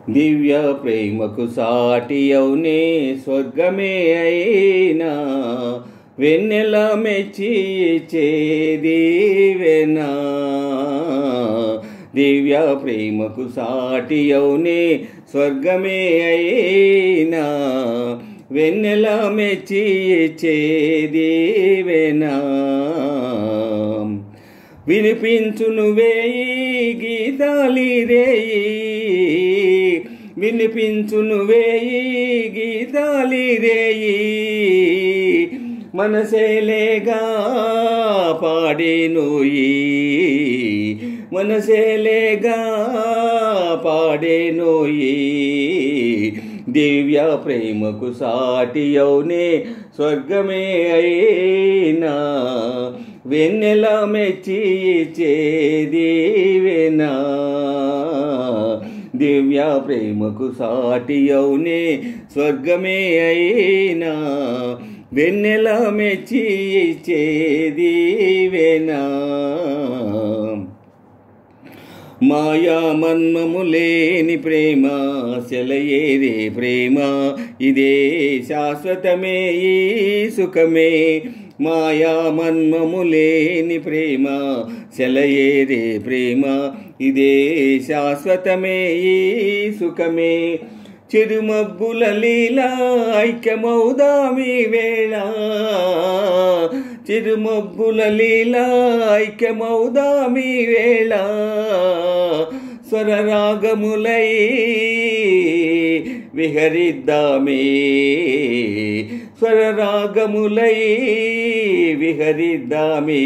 దివ్య ప్రేమకు సాటి అవునే స్వర్గమే అయినా వెన్నెల మెచ్చి చేదీవెనా. దివ్య ప్రేమకు సాటి అవునే స్వర్గమే అయినా వెన్నెల మెచ్చి చేదీవెనా. వినిపించును వేయి గీతాలి రేయి, వినిపించును వేయి గీతాలి రేయి, మనసేలేగా పాడేనోయి, మనసేలేగా పాడేనోయి. దివ్య ప్రేమకు సాటి అవునే స్వర్గమే అయినా వెన్నెల మెచ్చి చేదీవెనా. దివ్య ప్రేమకు సాటి అవునే స్వర్గమే అయినా వెన్నెల మెచ్చి చేదీవెనా. మాయా మన్మము లేని ప్రేమ సెలయేరే ప్రేమ, ఇదే శాశ్వతమే ఈ సుఖమే. మాయా మన్మము లేని ప్రేమ సెలయేరే ప్రేమ, ఇదే శాశ్వతమే ఈ సుఖమే. చిరుమబ్బుల లీలా ఐక్యమౌదామి వేళ, చిరుమబ్బుల లీలా ఐక్యమౌదామి వేళ, స్వరరాగములై విహరిద్దామే, స్వరరాగములై విహరిద్దామే.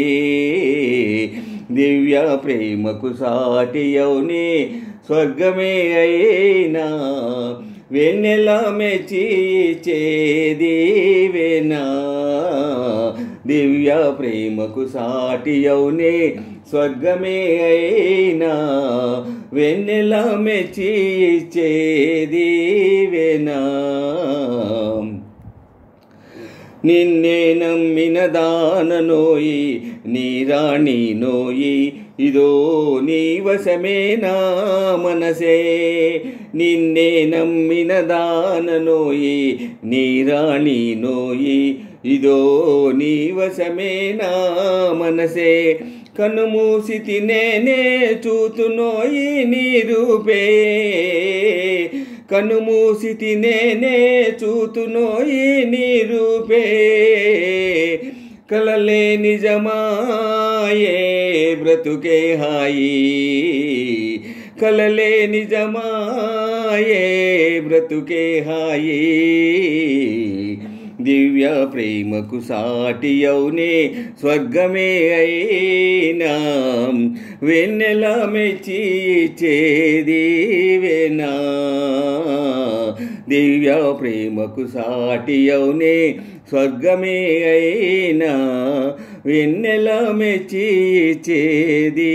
దివ్య ప్రేమకు సాటి అవునే స్వర్గమే అయినా వెన్నెల మెచ్చి చేదీవెనా. దివ్య ప్రేమకు సాటి అవునే స్వర్గమే అయినా వెన్నెల మెచ్చి చేదీవెనా. నిన్నే నమ్మిన దాననోయి నీ రాణి నోయి, ఇదో నీ వశమే నా మనసే. నిన్నే నమ్మిన దాననోయి నీ రాణి నోయి, ఇదో నీ వశమే నా మనసే. కనుమూసితి నేనే చూతునోయి నీ రూపే, కనుమూసితి నేనే చూతునోయి నీ రూపే. కలలే నిజమాయే బ్రతుకే హాయి, కలలే నిజమాయే బ్రతుకే హాయి. దివ్య ప్రేమకు సాటి అవునే స్వర్గమే అయినా వెన్నెల మెచ్చి చేదీవెనా. దివ్య ప్రేమకు సాటి అవునే స్వర్గమే అయినా వెన్నెల మెచ్చి చేదీ